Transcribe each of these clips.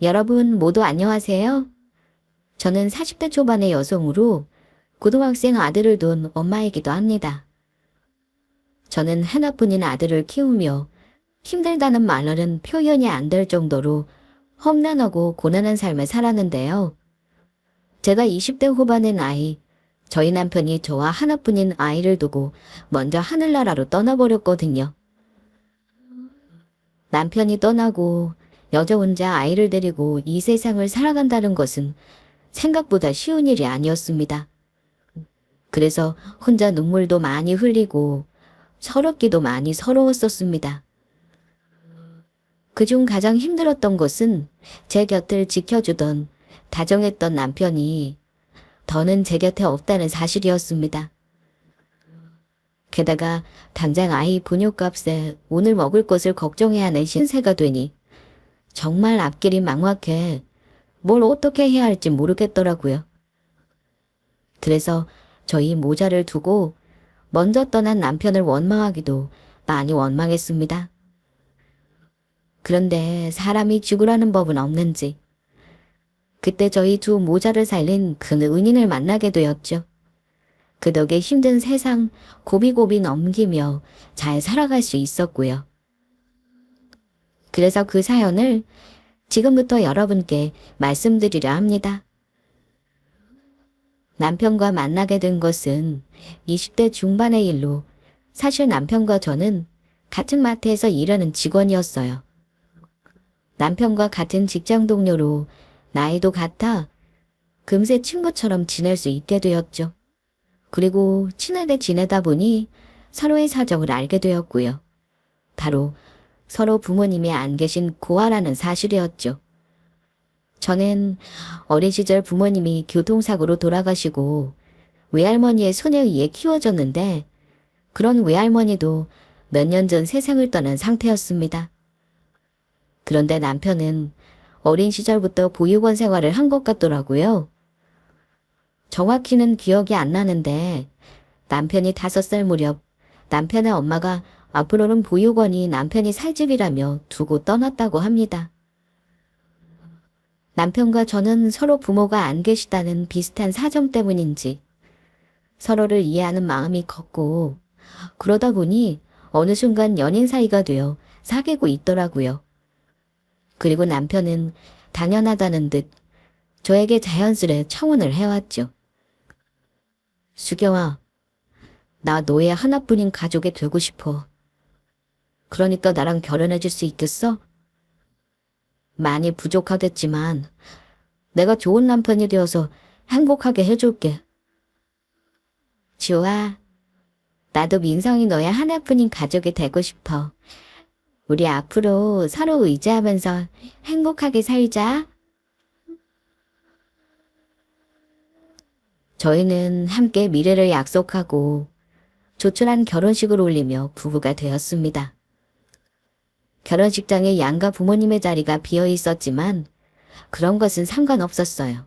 여러분 모두 안녕하세요. 저는 40대 초반의 여성으로 고등학생 아들을 둔 엄마이기도 합니다. 저는 하나뿐인 아들을 키우며 힘들다는 말로는 표현이 안 될 정도로 험난하고 고난한 삶을 살았는데요. 제가 20대 후반의 나이, 저희 남편이 저와 하나뿐인 아이를 두고 먼저 하늘나라로 떠나버렸거든요. 남편이 떠나고 여자 혼자 아이를 데리고 이 세상을 살아간다는 것은 생각보다 쉬운 일이 아니었습니다. 그래서 혼자 눈물도 많이 흘리고 서럽기도 많이 서러웠었습니다. 그중 가장 힘들었던 것은 제 곁을 지켜주던 다정했던 남편이 더는 제 곁에 없다는 사실이었습니다. 게다가 당장 아이 분유값에 오늘 먹을 것을 걱정해야 하는 신세가 되니 정말 앞길이 막막해 뭘 어떻게 해야 할지 모르겠더라고요. 그래서 저희 모자를 두고 먼저 떠난 남편을 원망하기도 많이 원망했습니다. 그런데 사람이 죽으라는 법은 없는지 그때 저희 두 모자를 살린 그 은인을 만나게 되었죠. 그 덕에 힘든 세상 고비고비 넘기며 잘 살아갈 수 있었고요. 그래서 그 사연을 지금부터 여러분께 말씀드리려 합니다. 남편과 만나게 된 것은 20대 중반의 일로 사실 남편과 저는 같은 마트에서 일하는 직원이었어요. 남편과 같은 직장 동료로 나이도 같아 금세 친구처럼 지낼 수 있게 되었죠. 그리고 친하게 지내다 보니 서로의 사정을 알게 되었고요. 바로 서로 부모님이 안 계신 고아라는 사실이었죠. 저는 어린 시절 부모님이 교통사고로 돌아가시고 외할머니의 손에 의해 키워졌는데 그런 외할머니도 몇 년 전 세상을 떠난 상태였습니다. 그런데 남편은 어린 시절부터 보육원 생활을 한 것 같더라고요. 정확히는 기억이 안 나는데 남편이 5살 무렵 남편의 엄마가 앞으로는 보육원이 남편이 살 집이라며 두고 떠났다고 합니다. 남편과 저는 서로 부모가 안 계시다는 비슷한 사정 때문인지 서로를 이해하는 마음이 컸고 그러다 보니 어느 순간 연인 사이가 되어 사귀고 있더라고요. 그리고 남편은 당연하다는 듯 저에게 자연스레 청혼을 해왔죠. 수경아, 나 너의 하나뿐인 가족이 되고 싶어. 그러니까 나랑 결혼해 줄 수 있겠어? 많이 부족하겠지만 내가 좋은 남편이 되어서 행복하게 해줄게. 좋아. 나도 민성이 너의 하나뿐인 가족이 되고 싶어. 우리 앞으로 서로 의지하면서 행복하게 살자. 저희는 함께 미래를 약속하고 조촐한 결혼식을 올리며 부부가 되었습니다. 결혼식장에 양가 부모님의 자리가 비어 있었지만 그런 것은 상관없었어요.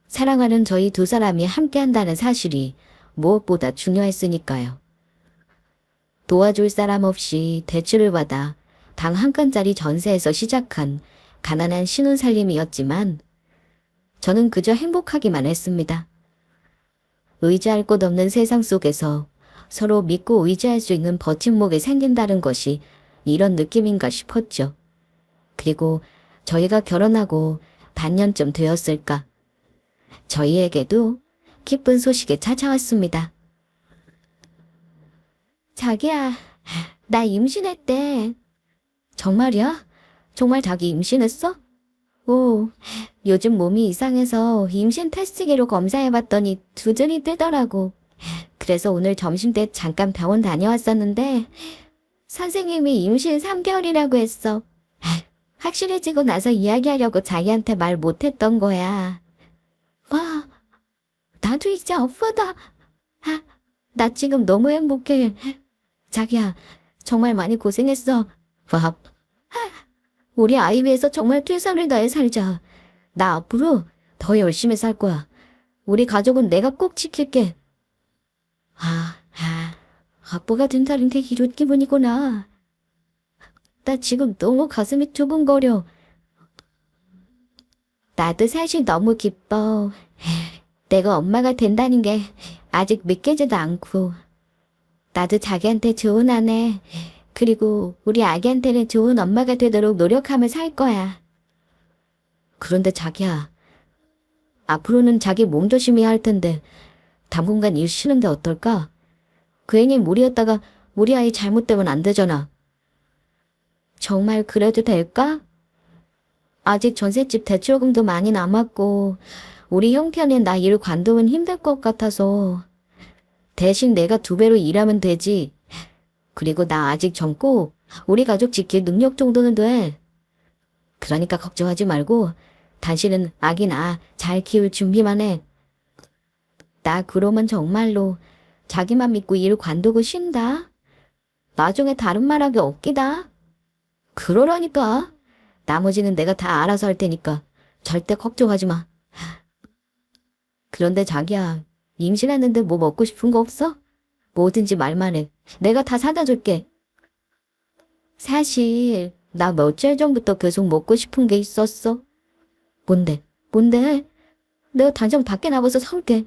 사랑하는 저희 두 사람이 함께한다는 사실이 무엇보다 중요했으니까요. 도와줄 사람 없이 대출을 받아 방 한 칸짜리 전세에서 시작한 가난한 신혼살림이었지만 저는 그저 행복하기만 했습니다. 의지할 곳 없는 세상 속에서 서로 믿고 의지할 수 있는 버팀목이 생긴다는 것이 이런 느낌인가 싶었죠. 그리고 저희가 결혼하고 반년쯤 되었을까. 저희에게도 기쁜 소식이 찾아왔습니다. 자기야, 나 임신했대. 정말이야? 정말 자기 임신했어? 오, 요즘 몸이 이상해서 임신 테스트기로 검사해봤더니 두준이 뜨더라고. 그래서 오늘 점심때 잠깐 병원 다녀왔었는데 선생님이 임신 3개월이라고 했어. 확실해지고 나서 이야기하려고 자기한테 말 못했던 거야. 와, 나도 이제 아프다. 나 지금 너무 행복해. 자기야, 정말 많이 고생했어. 와, 우리 아이 위해서 정말 최선을 다해 살자. 나 앞으로 더 열심히 살 거야. 우리 가족은 내가 꼭 지킬게. 아빠가 된다는 게 이런 기분이구나. 나 지금 너무 가슴이 두근거려. 나도 사실 너무 기뻐. 내가 엄마가 된다는 게 아직 믿기지도 않고. 나도 자기한테 좋은 아내, 그리고 우리 아기한테는 좋은 엄마가 되도록 노력하며 살 거야. 그런데 자기야, 앞으로는 자기 몸 조심해야 할 텐데 당분간 일 쉬는데 어떨까? 괜히 무리였다가 우리 아이 잘못되면 안 되잖아. 정말 그래도 될까? 아직 전셋집 대출금도 많이 남았고 우리 형편에 나 일 관두면 힘들 것 같아서 대신 내가 2배로 일하면 되지. 그리고 나 아직 젊고 우리 가족 지킬 능력 정도는 돼. 그러니까 걱정하지 말고 당신은 아기 나 잘 키울 준비만 해. 나 그러면 정말로 자기만 믿고 일 관두고 쉰다. 나중에 다른 말하기 없기다. 그러라니까. 나머지는 내가 다 알아서 할 테니까 절대 걱정하지 마. 그런데 자기야, 임신했는데 뭐 먹고 싶은 거 없어? 뭐든지 말만 해. 내가 다 사다 줄게. 사실 나 며칠 전부터 계속 먹고 싶은 게 있었어. 뭔데? 뭔데? 내가 당장 밖에 나가서 사올게.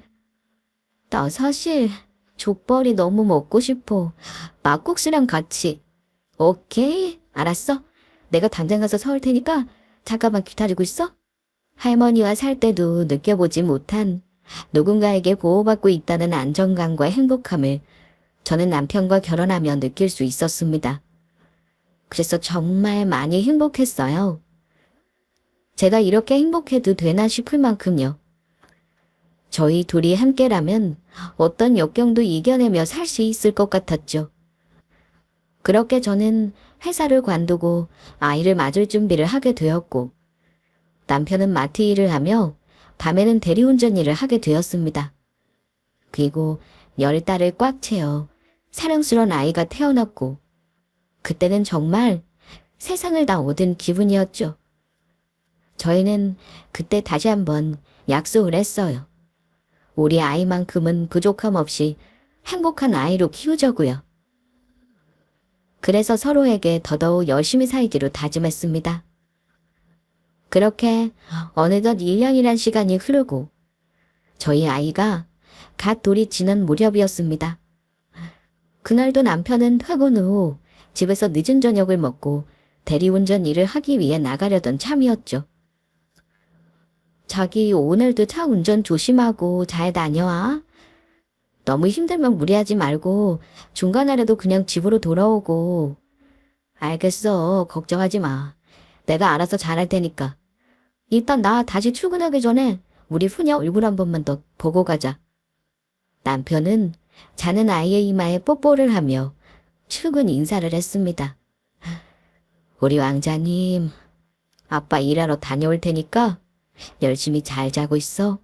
나 사실 족발이 너무 먹고 싶어. 막국수랑 같이. 오케이, 알았어. 내가 당장 가서 사올 테니까 잠깐만 기다리고 있어. 할머니와 살 때도 느껴보지 못한 누군가에게 보호받고 있다는 안정감과 행복함을 저는 남편과 결혼하며 느낄 수 있었습니다. 그래서 정말 많이 행복했어요. 제가 이렇게 행복해도 되나 싶을 만큼요. 저희 둘이 함께라면 어떤 역경도 이겨내며 살 수 있을 것 같았죠. 그렇게 저는 회사를 관두고 아이를 맞을 준비를 하게 되었고, 남편은 마트 일을 하며 밤에는 대리운전 일을 하게 되었습니다. 그리고 10달을 꽉 채워 사랑스러운 아이가 태어났고, 그때는 정말 세상을 다 얻은 기분이었죠. 저희는 그때 다시 한번 약속을 했어요. 우리 아이만큼은 부족함 없이 행복한 아이로 키우자고요. 그래서 서로에게 더더욱 열심히 살기로 다짐했습니다. 그렇게 어느덧 1년이란 시간이 흐르고 저희 아이가 갓 돌이 지난 무렵이었습니다. 그날도 남편은 퇴근 후 집에서 늦은 저녁을 먹고 대리운전 일을 하기 위해 나가려던 참이었죠. 자기 오늘도 차 운전 조심하고 잘 다녀와. 너무 힘들면 무리하지 말고 중간에라도 그냥 집으로 돌아오고. 알겠어. 걱정하지 마. 내가 알아서 잘할 테니까. 일단 나 다시 출근하기 전에 우리 후녀 얼굴 한 번만 더 보고 가자. 남편은 자는 아이의 이마에 뽀뽀를 하며 출근 인사를 했습니다. 우리 왕자님, 아빠 일하러 다녀올 테니까 열심히 잘 자고 있어.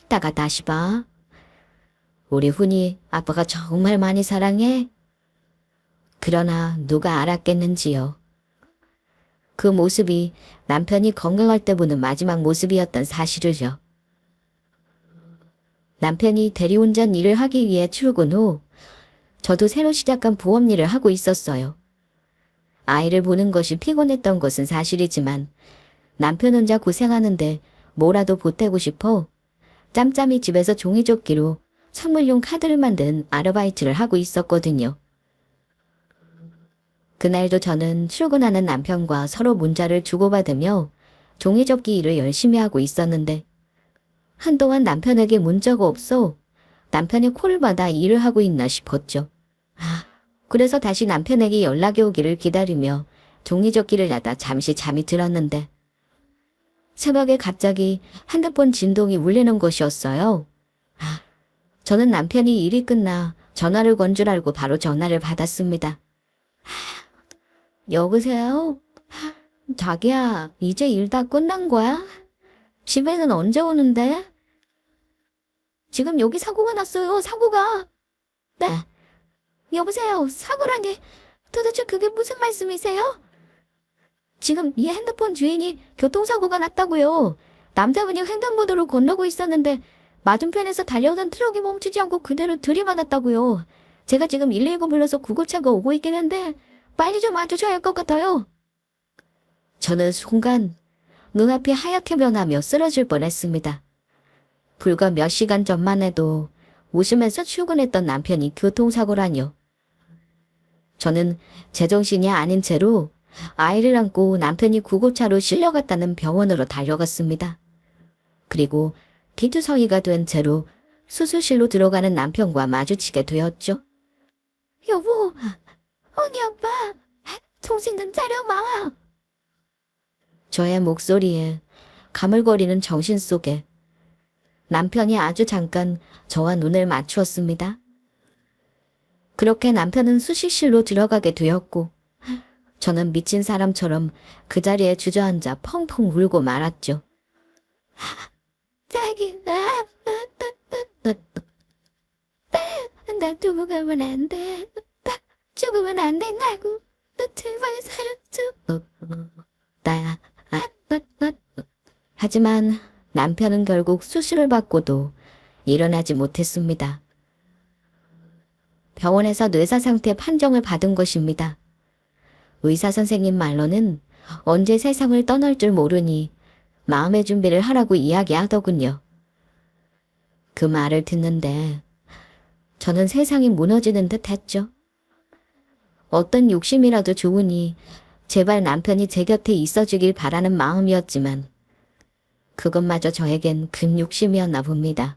이따가 다시 봐. 우리 훈이 아빠가 정말 많이 사랑해. 그러나 누가 알았겠는지요. 그 모습이 남편이 건강할 때 보는 마지막 모습이었던 사실을요. 남편이 대리운전 일을 하기 위해 출근 후 저도 새로 시작한 보험 일을 하고 있었어요. 아이를 보는 것이 피곤했던 것은 사실이지만 남편 혼자 고생하는데 뭐라도 보태고 싶어 짬짬이 집에서 종이조끼로 선물용 카드를 만든 아르바이트를 하고 있었거든요. 그날도 저는 출근하는 남편과 서로 문자를 주고받으며 종이접기 일을 열심히 하고 있었는데 한동안 남편에게 문자가 없어 남편이 콜을 받아 일을 하고 있나 싶었죠. 그래서 다시 남편에게 연락이 오기를 기다리며 종이접기를 닫아 잠시 잠이 들었는데 새벽에 갑자기 핸드폰 진동이 울리는 것이었어요. 저는 남편이 일이 끝나 전화를 건 줄 알고 바로 전화를 받았습니다. 여보세요? 자기야, 이제 일 다 끝난 거야? 집에는 언제 오는데? 지금 여기 사고가 났어요, 사고가. 네. 여보세요, 사고라니. 도대체 그게 무슨 말씀이세요? 지금 이 핸드폰 주인이 교통사고가 났다고요. 남자분이 횡단보도로 건너고 있었는데 맞은편에서 달려오던 트럭이 멈추지 않고 그대로 들이받았다고요. 제가 지금 119 불러서 구급차가 오고 있긴 한데 빨리 좀 와주셔야 할 것 같아요. 저는 순간 눈앞이 하얗게 변하며 쓰러질 뻔했습니다. 불과 몇 시간 전만 해도 웃으면서 출근했던 남편이 교통사고라뇨. 저는 제정신이 아닌 채로 아이를 안고 남편이 구급차로 실려갔다는 병원으로 달려갔습니다. 그리고 기투서의가 된 채로 수술실로 들어가는 남편과 마주치게 되었죠. 여보, 언니 아빠, 정신 좀 차려봐. 저의 목소리에 가물거리는 정신 속에 남편이 아주 잠깐 저와 눈을 맞추었습니다. 그렇게 남편은 수술실로 들어가게 되었고 저는 미친 사람처럼 그 자리에 주저앉아 펑펑 울고 말았죠. 자기, 나 두고 가면 안 돼. 나 죽으면 안 된다고. 너 제발 살려줘. 하지만 남편은 결국 수술을 받고도 일어나지 못했습니다. 병원에서 뇌사상태 판정을 받은 것입니다. 의사 선생님 말로는 언제 세상을 떠날 줄 모르니 마음의 준비를 하라고 이야기하더군요. 그 말을 듣는데 저는 세상이 무너지는 듯 했죠. 어떤 욕심이라도 좋으니 제발 남편이 제 곁에 있어주길 바라는 마음이었지만 그것마저 저에겐 큰 욕심이었나 봅니다.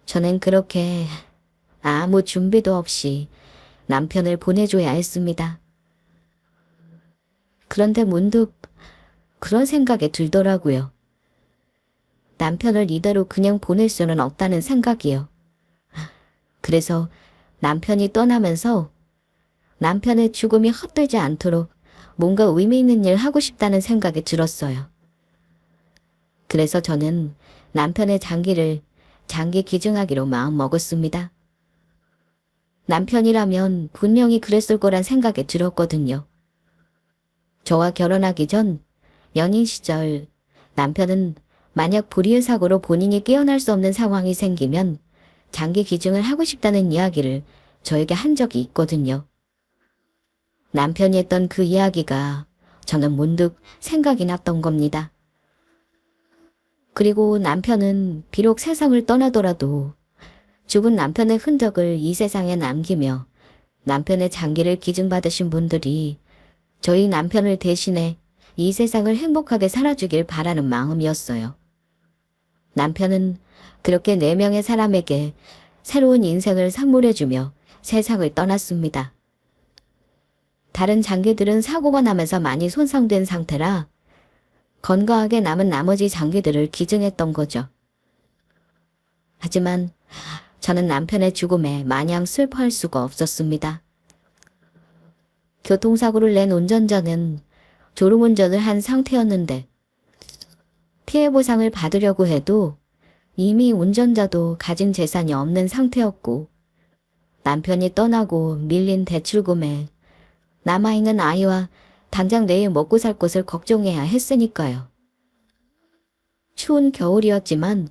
저는 그렇게 아무 준비도 없이 남편을 보내줘야 했습니다. 그런데 문득 그런 생각이 들더라고요. 남편을 이대로 그냥 보낼 수는 없다는 생각이요. 그래서 남편이 떠나면서 남편의 죽음이 헛되지 않도록 뭔가 의미 있는 일 하고 싶다는 생각이 들었어요. 그래서 저는 남편의 장기 기증하기로 마음먹었습니다. 남편이라면 분명히 그랬을 거란 생각이 들었거든요. 저와 결혼하기 전 연인 시절 남편은 만약 불의의 사고로 본인이 깨어날 수 없는 상황이 생기면 장기 기증을 하고 싶다는 이야기를 저에게 한 적이 있거든요. 남편이 했던 그 이야기가 저는 문득 생각이 났던 겁니다. 그리고 남편은 비록 세상을 떠나더라도 죽은 남편의 흔적을 이 세상에 남기며 남편의 장기를 기증받으신 분들이 저희 남편을 대신해 이 세상을 행복하게 살아주길 바라는 마음이었어요. 남편은 그렇게 4명의 사람에게 새로운 인생을 선물해주며 세상을 떠났습니다. 다른 장기들은 사고가 나면서 많이 손상된 상태라 건강하게 남은 나머지 장기들을 기증했던 거죠. 하지만 저는 남편의 죽음에 마냥 슬퍼할 수가 없었습니다. 교통사고를 낸 운전자는 졸음운전을 한 상태였는데 피해보상을 받으려고 해도 이미 운전자도 가진 재산이 없는 상태였고 남편이 떠나고 밀린 대출금에 남아있는 아이와 당장 내일 먹고 살 것을 걱정해야 했으니까요. 추운 겨울이었지만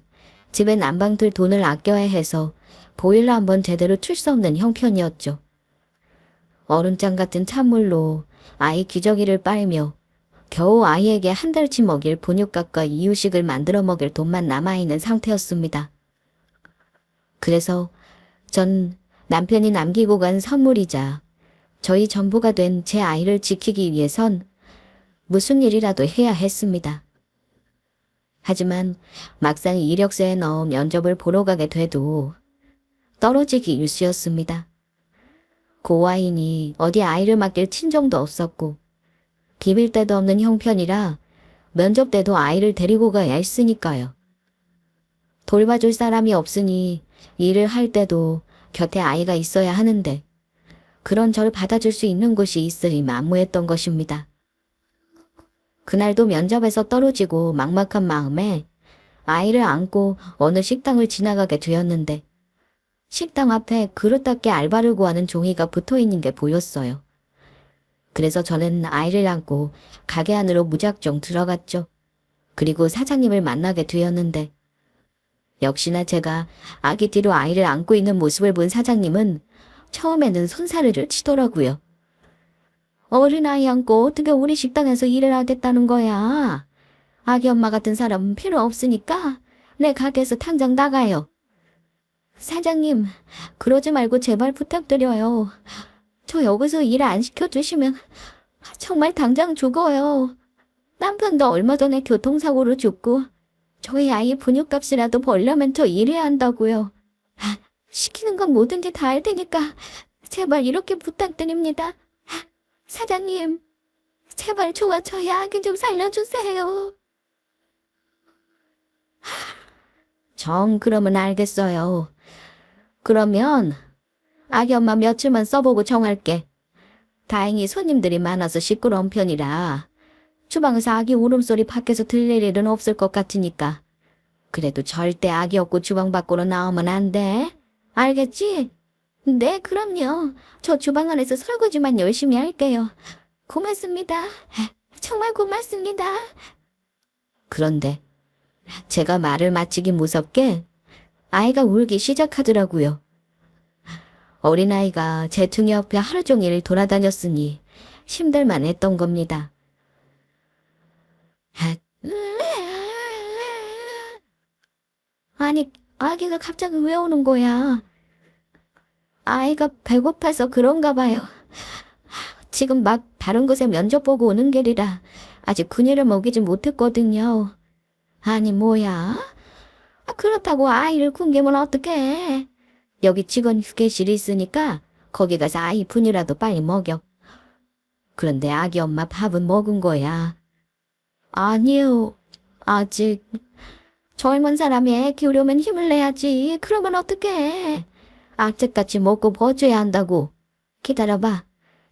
집에 난방 틀 돈을 아껴야 해서 보일러 한번 제대로 틀 수 없는 형편이었죠. 얼음장 같은 찬물로 아이 기저귀를 빨며 겨우 아이에게 한 달치 먹일 분유값과 이유식을 만들어 먹일 돈만 남아있는 상태였습니다. 그래서 전 남편이 남기고 간 선물이자 저희 전부가 된 제 아이를 지키기 위해선 무슨 일이라도 해야 했습니다. 하지만 막상 이력서에 넣어 면접을 보러 가게 돼도 떨어지기 일쑤였습니다. 고아이니 어디 아이를 맡길 친정도 없었고 비빌 데도 없는 형편이라 면접 때도 아이를 데리고 가야 했으니까요. 돌봐줄 사람이 없으니 일을 할 때도 곁에 아이가 있어야 하는데 그런 저를 받아줄 수 있는 곳이 있으니 만무했던 것입니다. 그날도 면접에서 떨어지고 막막한 마음에 아이를 안고 어느 식당을 지나가게 되었는데 식당 앞에 그릇 닦기 알바를 구하는 종이가 붙어있는 게 보였어요. 그래서 저는 아이를 안고 가게 안으로 무작정 들어갔죠. 그리고 사장님을 만나게 되었는데 역시나 제가 아기 뒤로 아이를 안고 있는 모습을 본 사장님은 처음에는 손사래를 치더라고요. 어린아이 안고 어떻게 우리 식당에서 일을 하겠다는 거야? 아기 엄마 같은 사람은 필요 없으니까 내 가게에서 당장 나가요. 사장님, 그러지 말고 제발 부탁드려요. 저 여기서 일 안 시켜주시면 정말 당장 죽어요. 남편도 얼마 전에 교통사고로 죽고 저희 아이 분유값이라도 벌려면 저 일해야 한다고요. 시키는 건 뭐든지 다 할 테니까 제발 이렇게 부탁드립니다. 사장님, 제발 저희 아기 좀 살려주세요. 정 그러면 알겠어요. 그러면 아기 엄마 며칠만 써보고 정할게. 다행히 손님들이 많아서 시끄러운 편이라 주방에서 아기 울음소리 밖에서 들릴 일은 없을 것 같으니까. 그래도 절대 아기 없고 주방 밖으로 나오면 안 돼. 알겠지? 네, 그럼요. 저 주방 안에서 설거지만 열심히 할게요. 고맙습니다. 정말 고맙습니다. 그런데 제가 말을 마치기 무섭게 아이가 울기 시작하더라고요. 어린아이가 제 등 옆에 하루 종일 돌아다녔으니 힘들만 했던 겁니다. 아니, 아기가 갑자기 왜 우는 거야? 아이가 배고파서 그런가 봐요. 지금 막 다른 곳에 면접 보고 오는 길이라 아직 그녀를 먹이지 못했거든요. 아니, 뭐야? 그렇다고 아이를 굶기면 어떡해? 여기 직원 휴게실이 있으니까 거기 가서 아이 분유라도 빨리 먹여. 그런데 아기 엄마 밥은 먹은 거야. 아니요, 아직. 젊은 사람이 애 키우려면 힘을 내야지. 그러면 어떡해? 악착같이 먹고 버텨야 한다고. 기다려봐.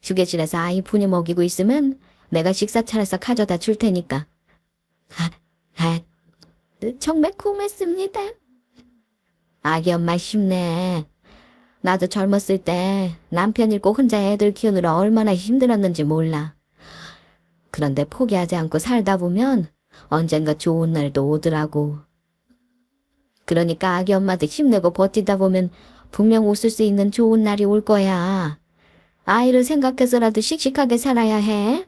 휴게실에서 아이 분유 먹이고 있으면 내가 식사 차려서 가져다 줄 테니까. 정말 고맙습니다. 아기 엄마 힘내. 나도 젊었을 때 남편 잃고 혼자 애들 키우느라 얼마나 힘들었는지 몰라. 그런데 포기하지 않고 살다 보면 언젠가 좋은 날도 오더라고. 그러니까 아기 엄마도 힘내고 버티다 보면 분명 웃을 수 있는 좋은 날이 올 거야. 아이를 생각해서라도 씩씩하게 살아야 해.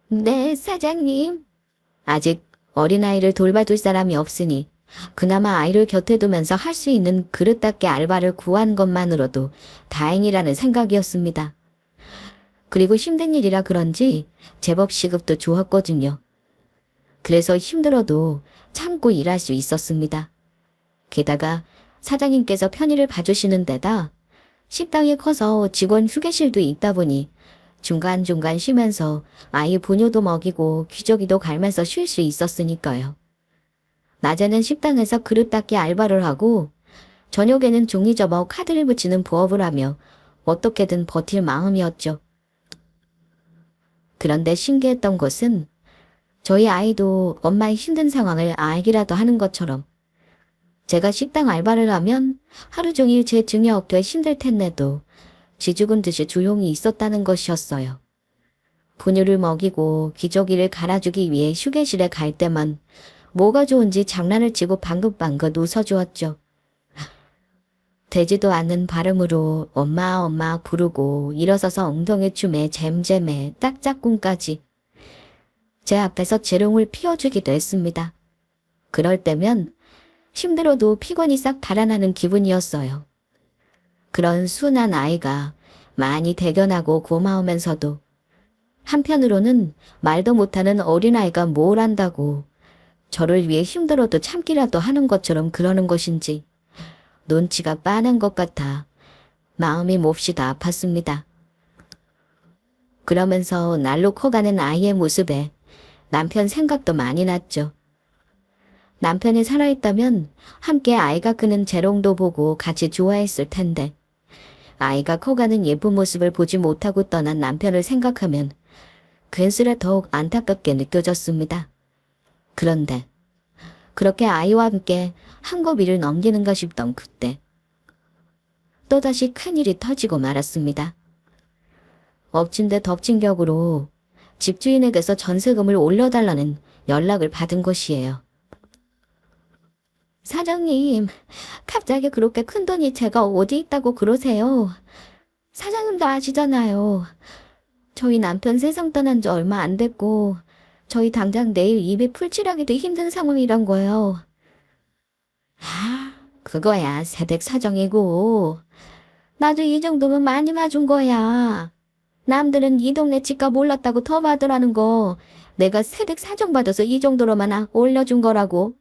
네, 사장님. 아직 어린아이를 돌봐줄 사람이 없으니 그나마 아이를 곁에 두면서 할 수 있는 그릇닦기 알바를 구한 것만으로도 다행이라는 생각이었습니다. 그리고 힘든 일이라 그런지 제법 시급도 좋았거든요. 그래서 힘들어도 참고 일할 수 있었습니다. 게다가 사장님께서 편의를 봐주시는 데다 식당이 커서 직원 휴게실도 있다 보니 중간중간 쉬면서 아이 분유도 먹이고 기저귀도 갈면서 쉴 수 있었으니까요. 낮에는 식당에서 그릇 닦기 알바를 하고 저녁에는 종이 접어 카드를 붙이는 부업을 하며 어떻게든 버틸 마음이었죠. 그런데 신기했던 것은 저희 아이도 엄마의 힘든 상황을 알기라도 하는 것처럼 제가 식당 알바를 하면 하루 종일 제 등에 업혀 힘들 텐데도 쥐죽은 듯이 조용히 있었다는 것이었어요. 분유를 먹이고 기저귀를 갈아주기 위해 휴게실에 갈 때만 뭐가 좋은지 장난을 치고 방긋방긋 웃어주었죠. 되지도 않는 발음으로 엄마 엄마 부르고 일어서서 엉덩이 춤에 잼잼에 딱짝꿍까지 제 앞에서 재롱을 피워주기도 했습니다. 그럴 때면 힘들어도 피곤이 싹 달아나는 기분이었어요. 그런 순한 아이가 많이 대견하고 고마우면서도 한편으로는 말도 못하는 어린아이가 뭘 안다고 저를 위해 힘들어도 참기라도 하는 것처럼 그러는 것인지 눈치가 빠는 것 같아 마음이 몹시다 아팠습니다. 그러면서 날로 커가는 아이의 모습에 남편 생각도 많이 났죠. 남편이 살아있다면 함께 아이가 크는 재롱도 보고 같이 좋아했을 텐데 아이가 커가는 예쁜 모습을 보지 못하고 떠난 남편을 생각하면 괜스레 더욱 안타깝게 느껴졌습니다. 그런데 그렇게 아이와 함께 한고비를 넘기는가 싶던 그때 또다시 큰일이 터지고 말았습니다. 엎친 데 덮친 격으로 집주인에게서 전세금을 올려달라는 연락을 받은 것이에요. 사장님, 갑자기 그렇게 큰돈이 제가 어디 있다고 그러세요? 사장님도 아시잖아요. 저희 남편 세상 떠난 지 얼마 안 됐고 저희 당장 내일 입에 풀칠하기도 힘든 상황이란 거예요. 그거야 세댁 사정이고 나도 이 정도면 많이 봐준 거야. 남들은 이 동네 집값 올랐다고 더 받으라는 거 내가 세댁 사정 받아서 이 정도로만 올려준 거라고.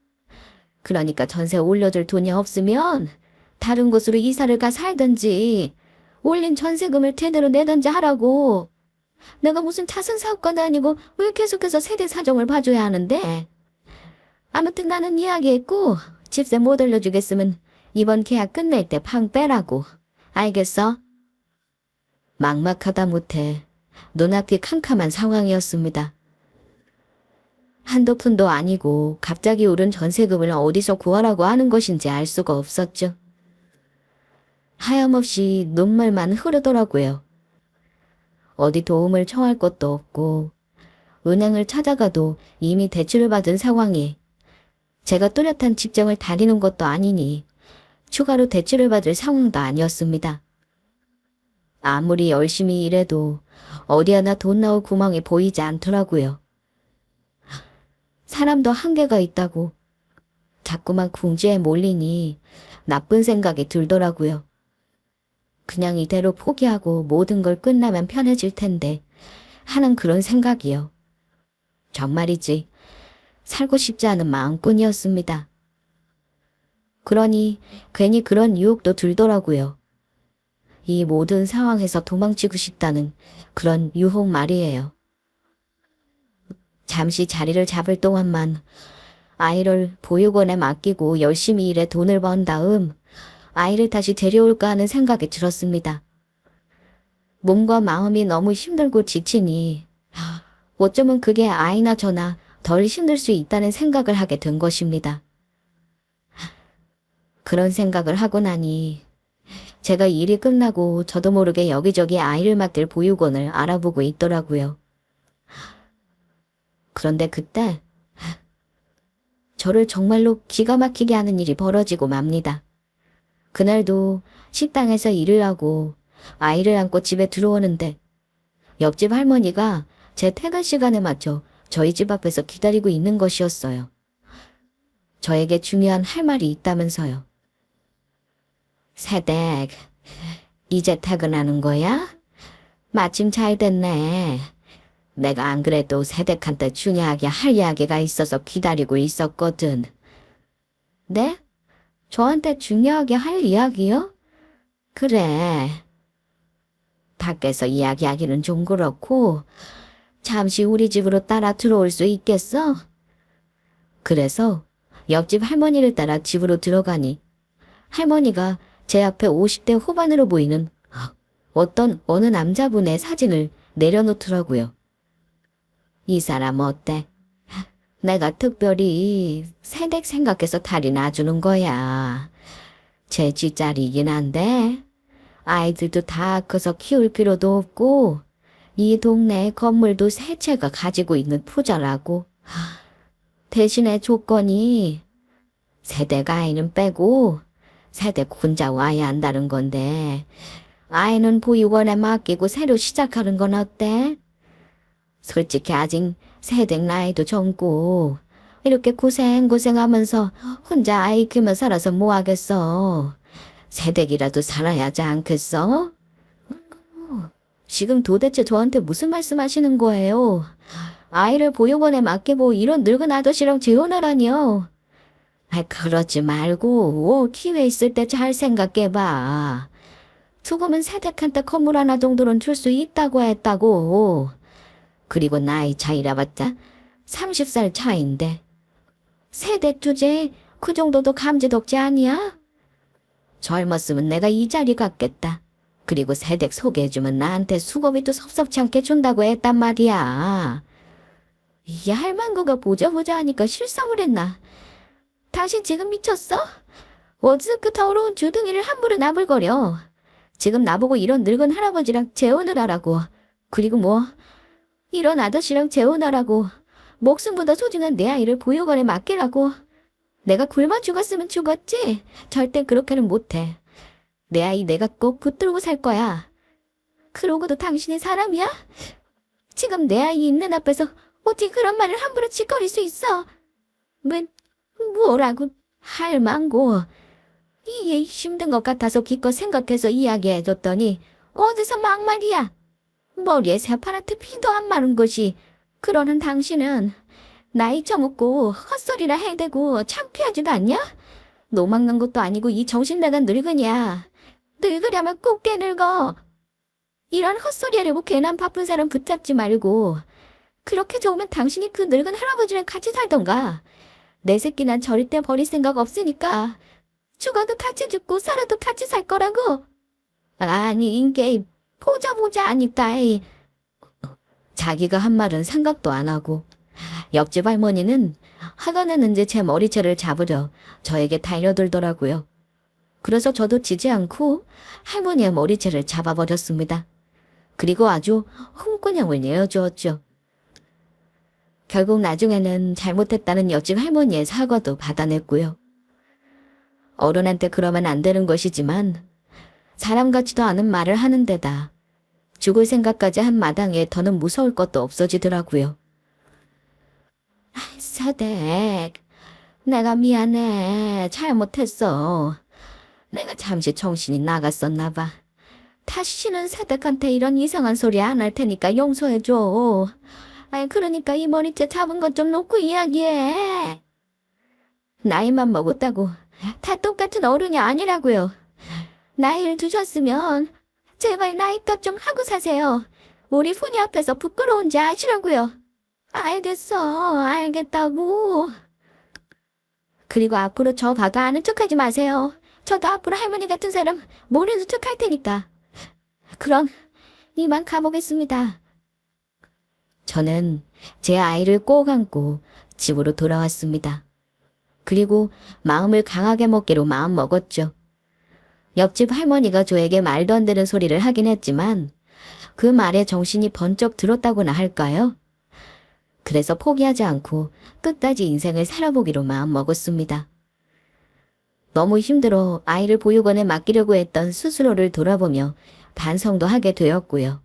그러니까 전세 올려줄 돈이 없으면 다른 곳으로 이사를 가 살든지 올린 전세금을 제대로 내든지 하라고. 내가 무슨 자선 사업가도 아니고 왜 계속해서 세대 사정을 봐줘야 하는데. 아무튼 나는 이야기했고 집세 못 올려주겠으면 이번 계약 끝낼 때 팡 빼라고. 알겠어? 막막하다 못해 눈앞이 캄캄한 상황이었습니다. 한도 푼도 아니고 갑자기 오른 전세금을 어디서 구하라고 하는 것인지 알 수가 없었죠. 하염없이 눈물만 흐르더라고요. 어디 도움을 청할 것도 없고 은행을 찾아가도 이미 대출을 받은 상황에 제가 뚜렷한 직장을 다니는 것도 아니니 추가로 대출을 받을 상황도 아니었습니다. 아무리 열심히 일해도 어디 하나 돈 나올 구멍이 보이지 않더라고요. 사람도 한계가 있다고 자꾸만 궁지에 몰리니 나쁜 생각이 들더라고요. 그냥 이대로 포기하고 모든 걸 끝나면 편해질 텐데 하는 그런 생각이요. 정말이지 살고 싶지 않은 마음뿐이었습니다. 그러니 괜히 그런 유혹도 들더라고요. 이 모든 상황에서 도망치고 싶다는 그런 유혹 말이에요. 잠시 자리를 잡을 동안만 아이를 보육원에 맡기고 열심히 일해 돈을 번 다음 아이를 다시 데려올까 하는 생각이 들었습니다. 몸과 마음이 너무 힘들고 지치니 어쩌면 그게 아이나 저나 덜 힘들 수 있다는 생각을 하게 된 것입니다. 그런 생각을 하고 나니 제가 일이 끝나고 저도 모르게 여기저기 아이를 맡길 보육원을 알아보고 있더라고요. 그런데 그때 저를 정말로 기가 막히게 하는 일이 벌어지고 맙니다. 그날도 식당에서 일을 하고 아이를 안고 집에 들어오는데 옆집 할머니가 제 퇴근 시간에 맞춰 저희 집 앞에서 기다리고 있는 것이었어요. 저에게 중요한 할 말이 있다면서요. 새댁, 이제 퇴근하는 거야? 마침 잘 됐네. 내가 안 그래도 새댁한테 중요하게 할 이야기가 있어서 기다리고 있었거든. 네? 저한테 중요하게 할 이야기요? 그래. 밖에서 이야기하기는 좀 그렇고 잠시 우리 집으로 따라 들어올 수 있겠어? 그래서 옆집 할머니를 따라 집으로 들어가니 할머니가 제 앞에 50대 후반으로 보이는 어느 남자분의 사진을 내려놓더라고요. 이 사람 어때? 내가 특별히 새댁 생각해서 탈이 놔주는 거야. 제 뒷자리이긴 한데 아이들도 다 커서 키울 필요도 없고 이 동네 건물도 세 채가 가지고 있는 부자라고. 대신에 조건이 새댁 아이는 빼고 새댁 혼자 와야 한다는 건데 아이는 보육원에 맡기고 새로 시작하는 건 어때? 솔직히 아직 새댁 나이도 젊고 이렇게 고생하면서 혼자 아이 키우며 살아서 뭐 하겠어. 새댁이라도 살아야지 않겠어? 지금 도대체 저한테 무슨 말씀하시는 거예요? 아이를 보육원에 맡기고 이런 늙은 아저씨랑 재혼하라니요. 그러지 말고 기회 있을 때 잘 생각해봐. 조금은 새댁한테 건물 하나 정도는 줄 수 있다고 했다고. 그리고 나이 차이라봤자 30살 차이인데 새댁 주제에 그 정도도 감지덕지 아니야? 젊었으면 내가 이 자리 갖겠다. 그리고 새댁 소개해주면 나한테 수고비도 섭섭치 않게 준다고 했단 말이야. 이 할망구가 보자 하니까 실성을 했나? 당신 지금 미쳤어? 어디서 그 더러운 주둥이를 함부로 나불거려. 지금 나보고 이런 늙은 할아버지랑 재혼을 하라고. 그리고 뭐 이런 아저씨랑 재혼하라고. 목숨보다 소중한 내 아이를 보육원에 맡기라고. 내가 굶어 죽었으면 죽었지. 절대 그렇게는 못해. 내 아이 내가 꼭 붙들고 살 거야. 그러고도 당신이 사람이야? 지금 내 아이 있는 앞에서 어떻게 그런 말을 함부로 짓거릴 수 있어? 왜, 뭐라고 할 망고. 이게 힘든 것 같아서 기껏 생각해서 이야기해줬더니 어디서 막말이야. 머리에 새파랗게 피도 안 마른 것이 그러는 당신은 나이 처먹고 헛소리나 해대고 창피하지도 않냐? 노망난 것도 아니고 이 정신 나간 늙은이야. 늙으려면 꼭 깨늙어. 이런 헛소리 하려고 괜한 바쁜 사람 붙잡지 말고 그렇게 좋으면 당신이 그 늙은 할아버지랑 같이 살던가. 내 새끼 난 절대 버릴 생각 없으니까 죽어도 같이 죽고 살아도 같이 살 거라고. 아니 인게 보자 하니까 자기가 한 말은 생각도 안 하고 옆집 할머니는 하가는 이제 제 머리채를 잡으려 저에게 달려들더라고요. 그래서 저도 지지 않고 할머니의 머리채를 잡아버렸습니다. 그리고 아주 홍군형을 내어주었죠. 결국 나중에는 잘못했다는 옆집 할머니의 사과도 받아냈고요. 어른한테 그러면 안 되는 것이지만 사람 같지도 않은 말을 하는 데다 죽을 생각까지 한 마당에 더는 무서울 것도 없어지더라고요. 사댁, 내가 미안해. 잘못했어. 내가 잠시 정신이 나갔었나 봐. 다시는 사댁한테 이런 이상한 소리 안 할 테니까 용서해줘. 아니 그러니까 이 머리채 잡은 것 좀 놓고 이야기해. 나이만 먹었다고 다 똑같은 어른이 아니라고요. 나이를 드셨으면 제발 나이값 좀 하고 사세요. 우리 훈이 앞에서 부끄러운지 아시라고요. 알겠어. 알겠다고. 그리고 앞으로 저 봐도 아는 척하지 마세요. 저도 앞으로 할머니 같은 사람 모르는 척 할 테니까. 그럼 이만 가보겠습니다. 저는 제 아이를 꼭 안고 집으로 돌아왔습니다. 그리고 마음을 강하게 먹기로 마음먹었죠. 옆집 할머니가 저에게 말도 안 되는 소리를 하긴 했지만 그 말에 정신이 번쩍 들었다고나 할까요? 그래서 포기하지 않고 끝까지 인생을 살아보기로 마음먹었습니다. 너무 힘들어 아이를 보육원에 맡기려고 했던 스스로를 돌아보며 반성도 하게 되었고요.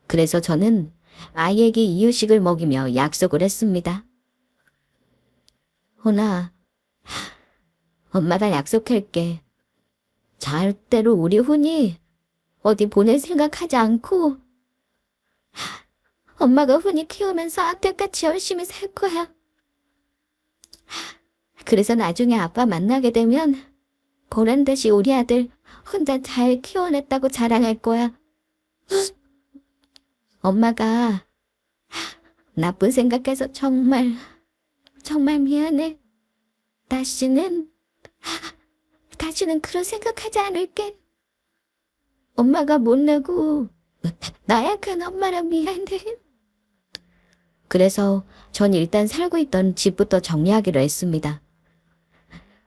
그래서 저는 아이에게 이유식을 먹이며 약속을 했습니다. 훈아, 엄마가 약속할게. 절대로 우리 훈이 어디 보낼 생각하지 않고 엄마가 훈이 키우면서 악착같이 열심히 살 거야. 그래서 나중에 아빠 만나게 되면 보란 듯이 우리 아들 혼자 잘 키워냈다고 자랑할 거야. 엄마가 나쁜 생각해서 정말 미안해. 다시는 그런 생각하지 않을게. 엄마가 못나고 나약한 엄마랑 미안해. 그래서 전 일단 살고 있던 집부터 정리하기로 했습니다.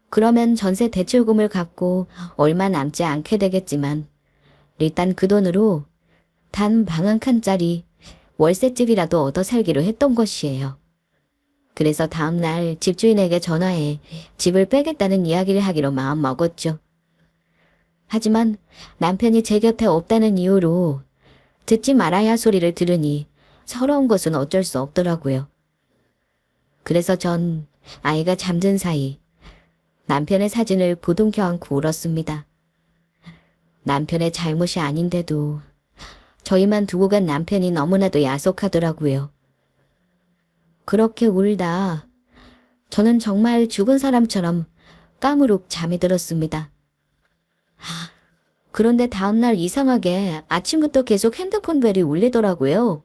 그러면 전세 대출금을 갚고 얼마 남지 않게 되겠지만 일단 그 돈으로 단 방 한 칸짜리 월세집이라도 얻어 살기로 했던 것이에요. 그래서 다음날 집주인에게 전화해 집을 빼겠다는 이야기를 하기로 마음먹었죠. 하지만 남편이 제 곁에 없다는 이유로 듣지 말아야 할 소리를 들으니 서러운 것은 어쩔 수 없더라고요. 그래서 전 아이가 잠든 사이 남편의 사진을 부둥켜 안고 울었습니다. 남편의 잘못이 아닌데도 저희만 두고 간 남편이 너무나도 야속하더라고요. 그렇게 울다 저는 정말 죽은 사람처럼 까무룩 잠이 들었습니다. 그런데 다음날 이상하게 아침부터 계속 핸드폰 벨이 울리더라고요.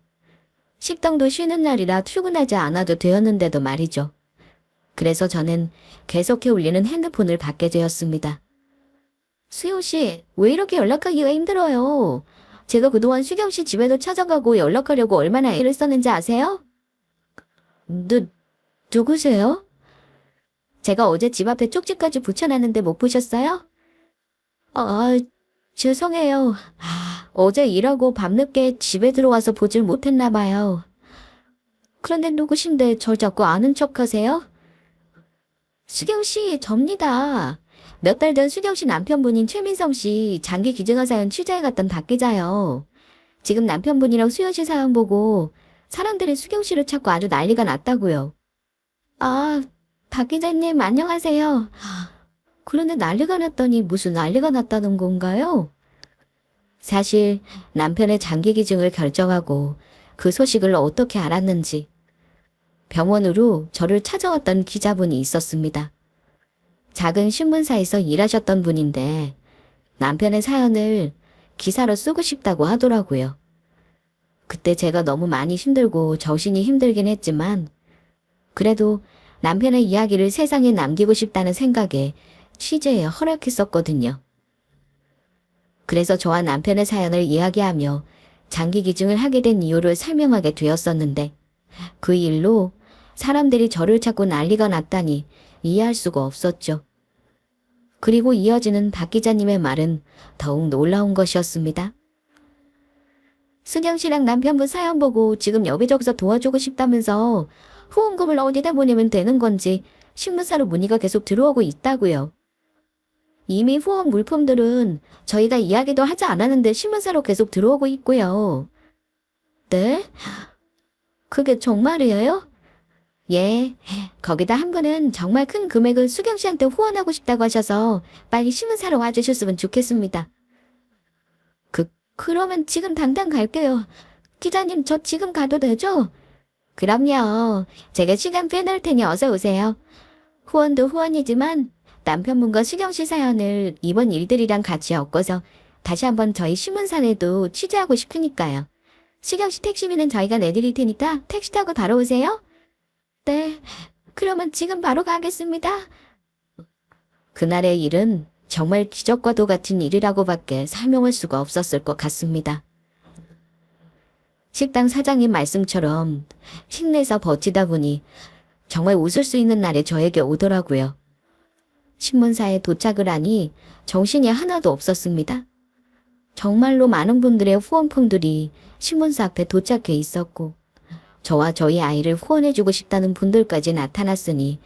식당도 쉬는 날이라 출근하지 않아도 되었는데도 말이죠. 그래서 저는 계속해 울리는 핸드폰을 받게 되었습니다. 수영씨, 왜 이렇게 연락하기가 힘들어요? 제가 그동안 수경씨 집에도 찾아가고 연락하려고 얼마나 애를 썼는지 아세요? 누구세요? 제가 어제 집 앞에 쪽지까지 붙여놨는데 못 보셨어요? 죄송해요. 어제 일하고 밤늦게 집에 들어와서 보질 못했나 봐요. 그런데 누구신데 절 자꾸 아는 척하세요? 수경씨, 접니다. 몇 달 전 수경씨 남편분인 최민성씨 장기 기증화 사연 취재해 갔던 박 기자요. 지금 남편분이랑 수연 씨 사연 보고 사람들이 수경 씨를 찾고 아주 난리가 났다고요. 아, 박 기자님 안녕하세요. 그런데 난리가 났더니 무슨 난리가 났다는 건가요? 사실 남편의 장기 기증을 결정하고 그 소식을 어떻게 알았는지 병원으로 저를 찾아왔던 기자분이 있었습니다. 작은 신문사에서 일하셨던 분인데 남편의 사연을 기사로 쓰고 싶다고 하더라고요. 그때 제가 너무 많이 힘들고 정신이 힘들긴 했지만 그래도 남편의 이야기를 세상에 남기고 싶다는 생각에 취재에 허락했었거든요. 그래서 저와 남편의 사연을 이야기하며 장기 기증을 하게 된 이유를 설명하게 되었었는데 그 일로 사람들이 저를 찾고 난리가 났다니 이해할 수가 없었죠. 그리고 이어지는 박 기자님의 말은 더욱 놀라운 것이었습니다. 수경 씨랑 남편분 사연 보고 지금 여기저기서 도와주고 싶다면서 후원금을 어디다 보내면 되는 건지 신문사로 문의가 계속 들어오고 있다고요. 이미 후원 물품들은 저희가 이야기도 하지 않았는데 신문사로 계속 들어오고 있고요. 네? 그게 정말이에요? 예, 거기다 한 분은 정말 큰 금액을 수경 씨한테 후원하고 싶다고 하셔서 빨리 신문사로 와주셨으면 좋겠습니다. 그러면 지금 당장 갈게요. 기자님, 저 지금 가도 되죠? 그럼요. 제가 시간 빼놓을 테니 어서 오세요. 후원도 후원이지만 남편분과 수경 씨 사연을 이번 일들이랑 같이 엮어서 다시 한번 저희 신문사에도 취재하고 싶으니까요. 수경 씨 택시비는 저희가 내드릴 테니까 택시 타고 바로 오세요. 네, 그러면 지금 바로 가겠습니다. 그날의 일은 정말 기적과도 같은 일이라고밖에 설명할 수가 없었을 것 같습니다. 식당 사장님 말씀처럼 힘내서 버티다 보니 정말 웃을 수 있는 날이 저에게 오더라고요. 신문사에 도착을 하니 정신이 하나도 없었습니다. 정말로 많은 분들의 후원품들이 신문사 앞에 도착해 있었고 저와 저희 아이를 후원해주고 싶다는 분들까지 나타났으니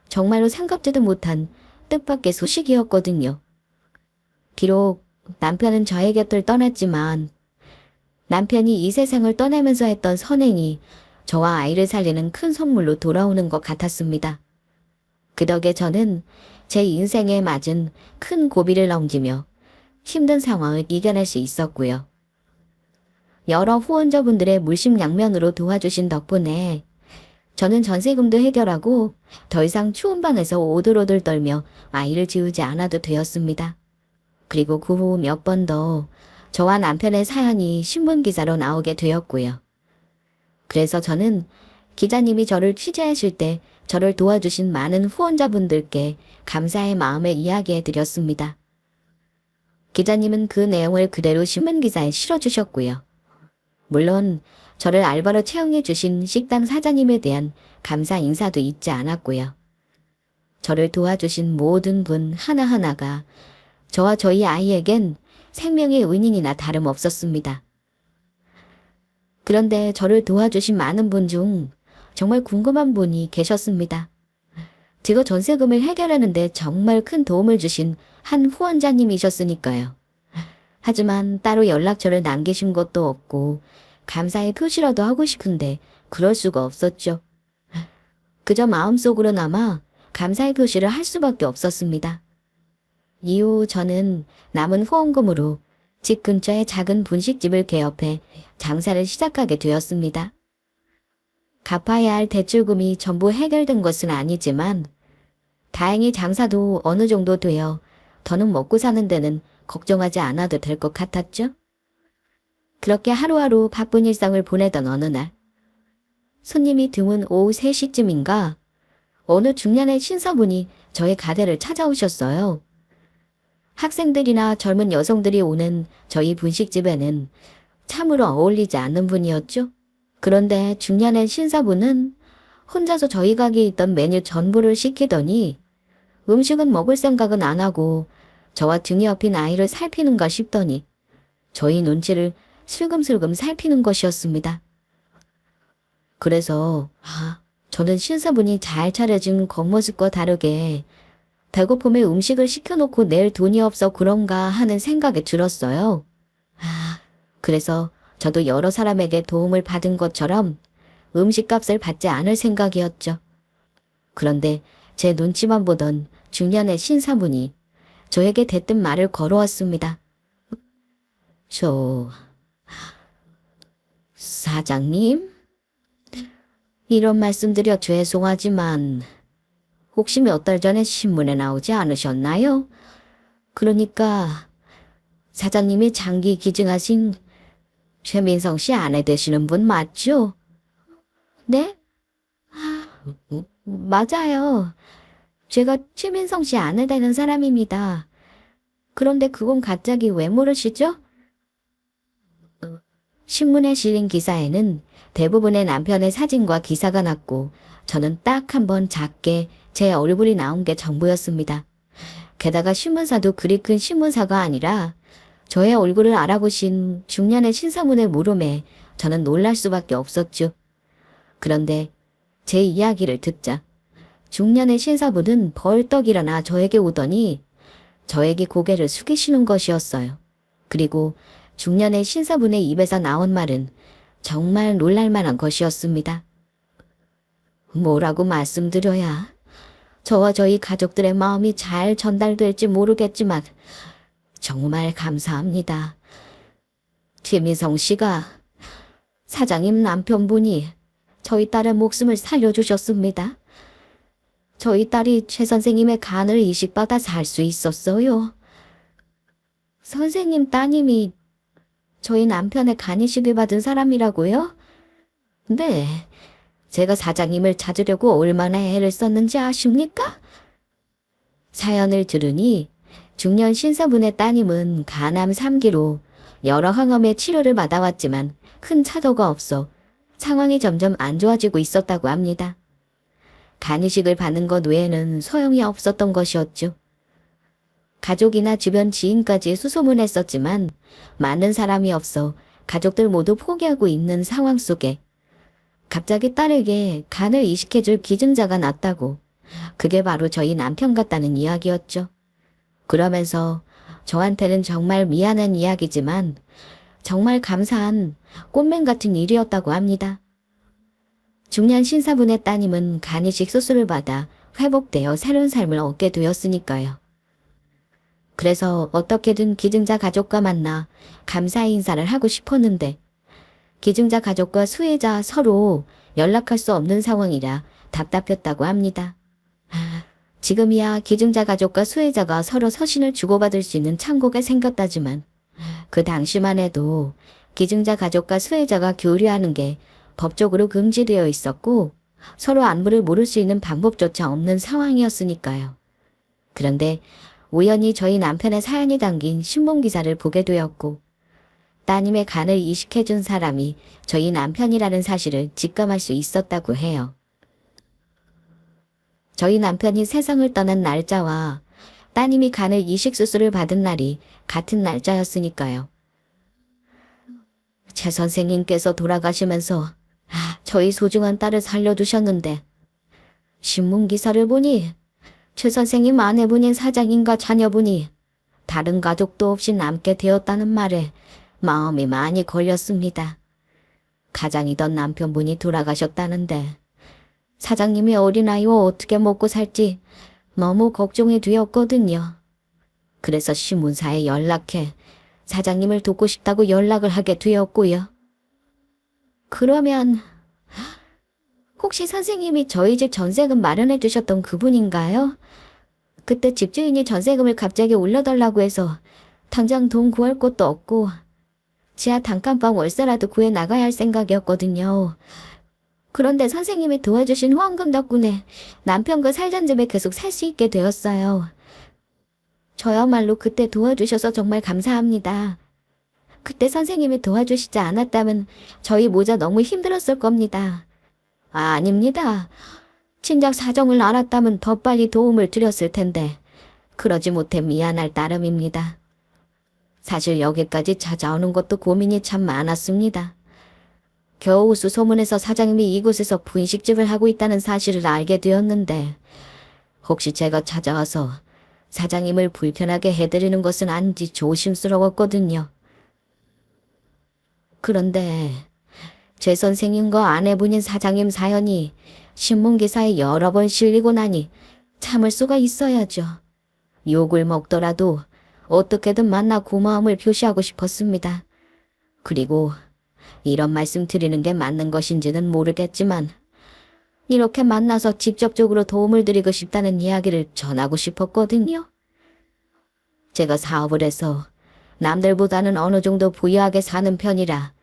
정말로 생각지도 못한 뜻밖의 소식이었거든요. 비록 남편은 저의 곁을 떠났지만 남편이 이 세상을 떠나면서 했던 선행이 저와 아이를 살리는 큰 선물로 돌아오는 것 같았습니다. 그 덕에 저는 제 인생에 맞은 큰 고비를 넘기며 힘든 상황을 이겨낼 수 있었고요. 여러 후원자분들의 물심양면으로 도와주신 덕분에 저는 전세금도 해결하고 더 이상 추운 방에서 오들오들 떨며 아이를 지우지 않아도 되었습니다. 그리고 그 후 몇 번 더 저와 남편의 사연이 신문기사로 나오게 되었고요. 그래서 저는 기자님이 저를 취재하실 때 저를 도와주신 많은 후원자분들께 감사의 마음을 이야기해 드렸습니다. 기자님은 그 내용을 그대로 신문기사에 실어주셨고요. 물론 저를 알바로 채용해 주신 식당 사장님에 대한 감사 인사도 잊지 않았고요. 저를 도와주신 모든 분 하나하나가 저와 저희 아이에겐 생명의 은인이나 다름없었습니다. 그런데 저를 도와주신 많은 분 중 정말 궁금한 분이 계셨습니다. 제가 전세금을 해결하는데 정말 큰 도움을 주신 한 후원자님이셨으니까요. 하지만 따로 연락처를 남기신 것도 없고 감사의 표시라도 하고 싶은데 그럴 수가 없었죠. 그저 마음속으로나마 감사의 표시를 할 수밖에 없었습니다. 이후 저는 남은 후원금으로 집 근처에 작은 분식집을 개업해 장사를 시작하게 되었습니다. 갚아야 할 대출금이 전부 해결된 것은 아니지만 다행히 장사도 어느 정도 되어 더는 먹고 사는 데는 걱정하지 않아도 될 것 같았죠. 그렇게 하루하루 바쁜 일상을 보내던 어느 날 손님이 드문 오후 3시쯤인가 어느 중년의 신사분이 저의 가게를 찾아오셨어요. 학생들이나 젊은 여성들이 오는 저희 분식집에는 참으로 어울리지 않는 분이었죠. 그런데 중년의 신사분은 혼자서 저희 가게에 있던 메뉴 전부를 시키더니 음식은 먹을 생각은 안 하고 저와 등이 업힌 아이를 살피는가 싶더니 저희 눈치를 슬금슬금 살피는 것이었습니다. 그래서 저는 신사분이 잘 차려진 겉모습과 다르게 배고픔에 음식을 시켜놓고 낼 돈이 없어 그런가 하는 생각이 들었어요. 그래서 저도 여러 사람에게 도움을 받은 것처럼 음식값을 받지 않을 생각이었죠. 그런데 제 눈치만 보던 중년의 신사분이 저에게 대뜸 말을 걸어왔습니다. 사장님? 이런 말씀드려 죄송하지만 혹시 몇 달 전에 신문에 나오지 않으셨나요? 그러니까 사장님이 장기 기증하신 최민성 씨 아내 되시는 분 맞죠? 네? 맞아요. 제가 최민성 씨 아내 되는 사람입니다. 그런데 그건 갑자기 왜 모르시죠? 신문에 실린 기사에는 대부분의 남편의 사진과 기사가 났고 저는 딱 한 번 작게 제 얼굴이 나온 게 전부였습니다. 게다가 신문사도 그리 큰 신문사가 아니라 저의 얼굴을 알아보신 중년의 신사분의 물음에 저는 놀랄 수밖에 없었죠. 그런데 제 이야기를 듣자 중년의 신사분은 벌떡 일어나 저에게 오더니 저에게 고개를 숙이시는 것이었어요. 그리고 중년의 신사분의 입에서 나온 말은 정말 놀랄만한 것이었습니다. 뭐라고 말씀드려야 저와 저희 가족들의 마음이 잘 전달될지 모르겠지만 정말 감사합니다. 최민성 씨가 사장님 남편분이 저희 딸의 목숨을 살려주셨습니다. 저희 딸이 최 선생님의 간을 이식받아 살 수 있었어요. 선생님 따님이 저희 남편의 간 이식을 받은 사람이라고요? 네. 제가 사장님을 찾으려고 얼마나 애를 썼는지 아십니까? 사연을 들으니 중년 신사분의 따님은 간암 3기로 여러 항암의 치료를 받아왔지만 큰 차도가 없어 상황이 점점 안 좋아지고 있었다고 합니다. 간이식을 받는 것 외에는 소용이 없었던 것이었죠. 가족이나 주변 지인까지 수소문했었지만 많은 사람이 없어 가족들 모두 포기하고 있는 상황 속에 갑자기 딸에게 간을 이식해줄 기증자가 났다고. 그게 바로 저희 남편 같다는 이야기였죠. 그러면서 저한테는 정말 미안한 이야기지만 정말 감사한 꽃맨 같은 일이었다고 합니다. 중년 신사분의 따님은 간이식 수술을 받아 회복되어 새로운 삶을 얻게 되었으니까요. 그래서 어떻게든 기증자 가족과 만나 감사의 인사를 하고 싶었는데 기증자 가족과 수혜자 서로 연락할 수 없는 상황이라 답답했다고 합니다. 지금이야 기증자 가족과 수혜자가 서로 서신을 주고받을 수 있는 창구가 생겼다지만 그 당시만 해도 기증자 가족과 수혜자가 교류하는 게 법적으로 금지되어 있었고 서로 안부를 물을 수 있는 방법조차 없는 상황이었으니까요. 그런데 우연히 저희 남편의 사연이 담긴 신문기사를 보게 되었고 따님의 간을 이식해준 사람이 저희 남편이라는 사실을 직감할 수 있었다고 해요. 저희 남편이 세상을 떠난 날짜와 따님이 간을 이식 수술을 받은 날이 같은 날짜였으니까요. 최 선생님께서 돌아가시면서 저희 소중한 딸을 살려두셨는데 신문기사를 보니 최 선생님 아내분인 사장님과 자녀분이 다른 가족도 없이 남게 되었다는 말에 마음이 많이 걸렸습니다. 가장이던 남편분이 돌아가셨다는데 사장님이 어린아이와 어떻게 먹고 살지 너무 걱정이 되었거든요. 그래서 신문사에 연락해 사장님을 돕고 싶다고 연락을 하게 되었고요. 그러면 혹시 선생님이 저희 집 전세금 마련해 주셨던 그분인가요? 그때 집주인이 전세금을 갑자기 올려달라고 해서 당장 돈 구할 곳도 없고 지하 단칸방 월세라도 구해 나가야 할 생각이었거든요. 그런데 선생님이 도와주신 후원금 덕분에 남편과 살던 집에 계속 살 수 있게 되었어요. 저야말로 그때 도와주셔서 정말 감사합니다. 그때 선생님이 도와주시지 않았다면 저희 모자 너무 힘들었을 겁니다. 아닙니다. 진작 사정을 알았다면 더 빨리 도움을 드렸을 텐데 그러지 못해 미안할 따름입니다. 사실 여기까지 찾아오는 것도 고민이 참 많았습니다. 겨우 수소문에서 사장님이 이곳에서 분식집을 하고 있다는 사실을 알게 되었는데 혹시 제가 찾아와서 사장님을 불편하게 해드리는 것은 아닌지 조심스러웠거든요. 그런데 최 선생님과 아내분인 사장님 사연이 신문기사에 여러 번 실리고 나니 참을 수가 있어야죠. 욕을 먹더라도 어떻게든 만나 고마움을 표시하고 싶었습니다. 그리고 이런 말씀 드리는 게 맞는 것인지는 모르겠지만 이렇게 만나서 직접적으로 도움을 드리고 싶다는 이야기를 전하고 싶었거든요. 제가 사업을 해서 남들보다는 어느 정도 부유하게 사는 편이라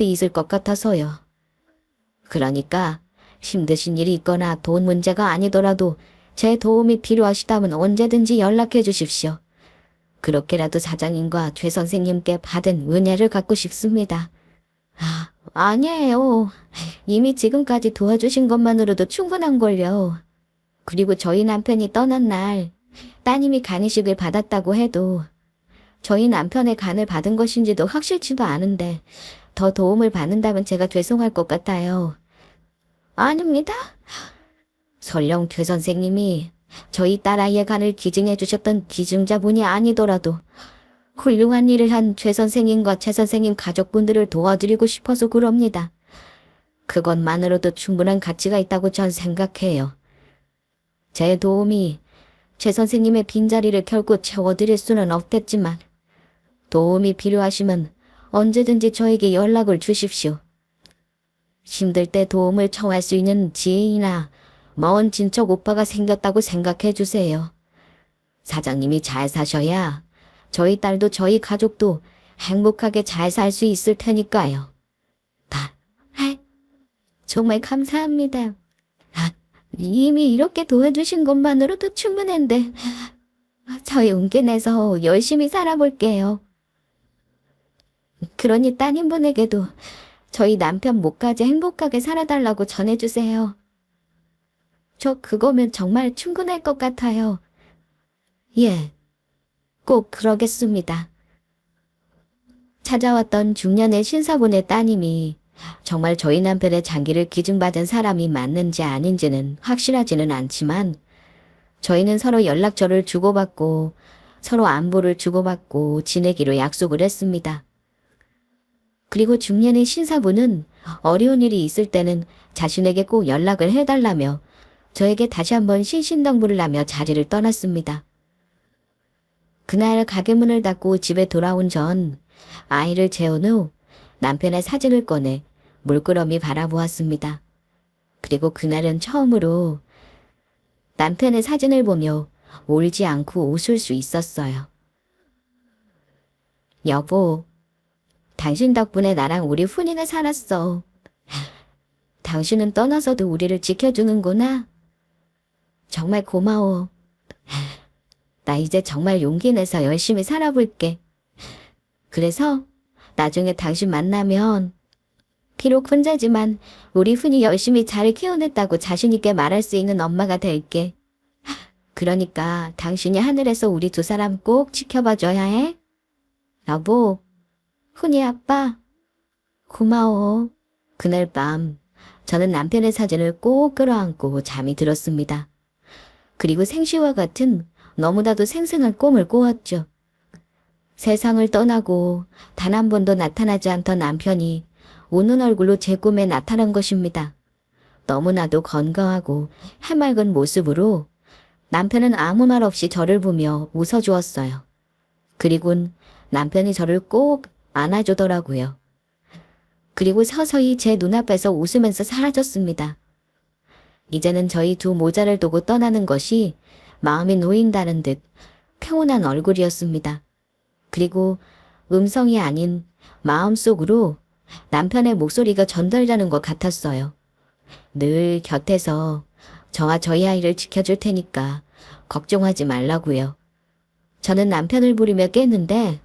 있을 것 같아서요. 그러니까 힘드신 일이 있거나 돈 문제가 아니더라도 제 도움이 필요하시다면 언제든지 연락해 주십시오. 그렇게라도 사장님과 최 선생님께 받은 은혜를 갚고 싶습니다. 아니에요. 이미 지금까지 도와주신 것만으로도 충분한걸요. 그리고 저희 남편이 떠난 날 따님이 간이식을 받았다고 해도 저희 남편의 간을 받은 것인지도 확실치도 않은데 더 도움을 받는다면 제가 죄송할 것 같아요. 아닙니다. 설령 최 선생님이 저희 딸아이의 간을 기증해 주셨던 기증자분이 아니더라도 훌륭한 일을 한 최 선생님과 최 선생님 가족분들을 도와드리고 싶어서 그럽니다. 그것만으로도 충분한 가치가 있다고 전 생각해요. 제 도움이 최 선생님의 빈자리를 결코 채워드릴 수는 없겠지만 도움이 필요하시면 언제든지 저에게 연락을 주십시오. 힘들 때 도움을 청할 수 있는 지인이나 먼 친척 오빠가 생겼다고 생각해 주세요. 사장님이 잘 사셔야 저희 딸도 저희 가족도 행복하게 잘 살 수 있을 테니까요. 정말 감사합니다. 이미 이렇게 도와주신 것만으로도 충분한데 저 용기 내서 열심히 살아볼게요. 그러니 따님분에게도 저희 남편 목까지 행복하게 살아달라고 전해주세요. 저 그거면 정말 충분할 것 같아요. 예, 꼭 그러겠습니다. 찾아왔던 중년의 신사분의 따님이 정말 저희 남편의 장기를 기증받은 사람이 맞는지 아닌지는 확실하지는 않지만 저희는 서로 연락처를 주고받고 서로 안부를 주고받고 지내기로 약속을 했습니다. 그리고 중년의 신사분은 어려운 일이 있을 때는 자신에게 꼭 연락을 해달라며 저에게 다시 한번 신신당부를 하며 자리를 떠났습니다. 그날 가게 문을 닫고 집에 돌아온 전 아이를 재운 후 남편의 사진을 꺼내 물끄러미 바라보았습니다. 그리고 그날은 처음으로 남편의 사진을 보며 울지 않고 웃을 수 있었어요. 여보, 당신 덕분에 나랑 우리 훈이는 살았어. 당신은 떠나서도 우리를 지켜주는구나. 정말 고마워. 나 이제 정말 용기 내서 열심히 살아볼게. 그래서 나중에 당신 만나면 비록 혼자지만 우리 훈이 열심히 잘 키워냈다고 자신 있게 말할 수 있는 엄마가 될게. 그러니까 당신이 하늘에서 우리 두 사람 꼭 지켜봐줘야 해. 여보, 훈이 아빠, 고마워. 그날 밤 저는 남편의 사진을 꼭 끌어안고 잠이 들었습니다. 그리고 생시와 같은 너무나도 생생한 꿈을 꾸었죠. 세상을 떠나고 단 한 번도 나타나지 않던 남편이 웃는 얼굴로 제 꿈에 나타난 것입니다. 너무나도 건강하고 해맑은 모습으로 남편은 아무 말 없이 저를 보며 웃어주었어요. 그리곤 남편이 저를 꼭 안아주더라고요. 그리고 서서히 제 눈앞에서 웃으면서 사라졌습니다. 이제는 저희 두 모자를 두고 떠나는 것이 마음이 놓인다는 듯 평온한 얼굴이었습니다. 그리고 음성이 아닌 마음속으로 남편의 목소리가 전달되는 것 같았어요. 늘 곁에서 저와 저희 아이를 지켜줄 테니까 걱정하지 말라고요. 저는 남편을 부르며 깼는데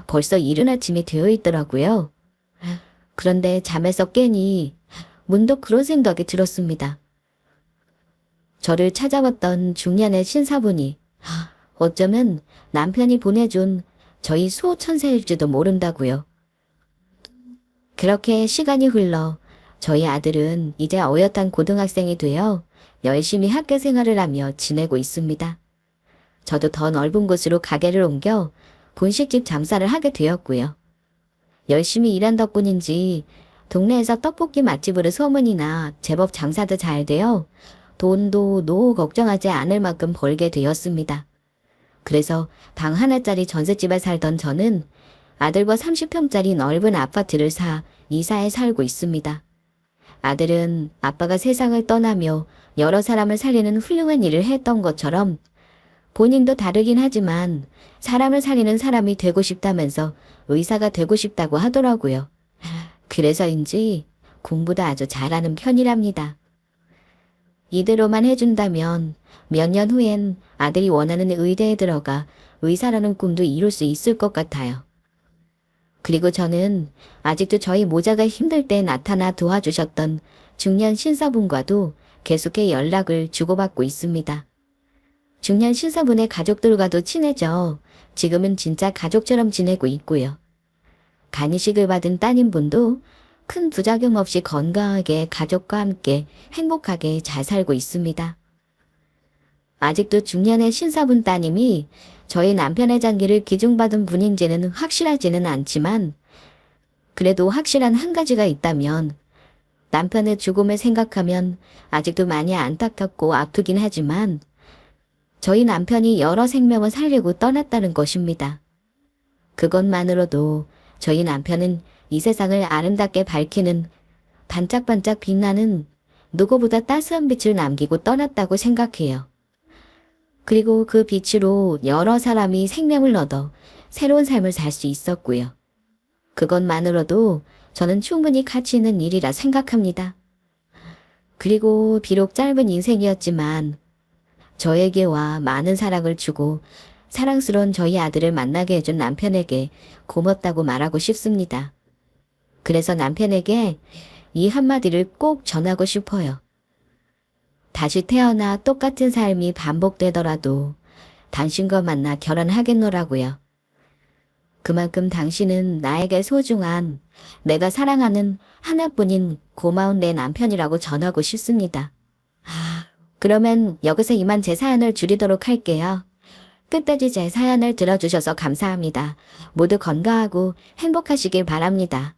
벌써 이른 아침이 되어 있더라고요. 그런데 잠에서 깨니 문득 그런 생각이 들었습니다. 저를 찾아왔던 중년의 신사분이 어쩌면 남편이 보내준 저희 수호천사일지도 모른다고요. 그렇게 시간이 흘러 저희 아들은 이제 어엿한 고등학생이 되어 열심히 학교 생활을 하며 지내고 있습니다. 저도 더 넓은 곳으로 가게를 옮겨 분식집 장사를 하게 되었고요. 열심히 일한 덕분인지 동네에서 떡볶이 맛집으로 소문이 나 제법 장사도 잘 되어 돈도 노후 걱정하지 않을 만큼 벌게 되었습니다. 그래서 방 하나짜리 전셋집에 살던 저는 아들과 30평짜리 넓은 아파트를 사 이사해 살고 있습니다. 아들은 아빠가 세상을 떠나며 여러 사람을 살리는 훌륭한 일을 했던 것처럼 본인도 다르긴 하지만 사람을 살리는 사람이 되고 싶다면서 의사가 되고 싶다고 하더라고요. 그래서인지 공부도 아주 잘하는 편이랍니다. 이대로만 해준다면 몇 년 후엔 아들이 원하는 의대에 들어가 의사라는 꿈도 이룰 수 있을 것 같아요. 그리고 저는 아직도 저희 모자가 힘들 때 나타나 도와주셨던 중년 신사분과도 계속해 연락을 주고받고 있습니다. 중년 신사분의 가족들과도 친해져 지금은 진짜 가족처럼 지내고 있고요. 간이식을 받은 따님분도 큰 부작용 없이 건강하게 가족과 함께 행복하게 잘 살고 있습니다. 아직도 중년의 신사분 따님이 저희 남편의 장기를 기증받은 분인지는 확실하지는 않지만 그래도 확실한 한 가지가 있다면 남편의 죽음을 생각하면 아직도 많이 안타깝고 아프긴 하지만 저희 남편이 여러 생명을 살리고 떠났다는 것입니다. 그것만으로도 저희 남편은 이 세상을 아름답게 밝히는 반짝반짝 빛나는 누구보다 따스한 빛을 남기고 떠났다고 생각해요. 그리고 그 빛으로 여러 사람이 생명을 얻어 새로운 삶을 살 수 있었고요. 그것만으로도 저는 충분히 가치 있는 일이라 생각합니다. 그리고 비록 짧은 인생이었지만 저에게와 많은 사랑을 주고 사랑스러운 저희 아들을 만나게 해준 남편에게 고맙다고 말하고 싶습니다. 그래서 남편에게 이 한마디를 꼭 전하고 싶어요. 다시 태어나 똑같은 삶이 반복되더라도 당신과 만나 결혼하겠노라고요. 그만큼 당신은 나에게 소중한, 내가 사랑하는 하나뿐인 고마운 내 남편이라고 전하고 싶습니다. 그러면 여기서 이만 제 사연을 줄이도록 할게요. 끝까지 제 사연을 들어주셔서 감사합니다. 모두 건강하고 행복하시길 바랍니다.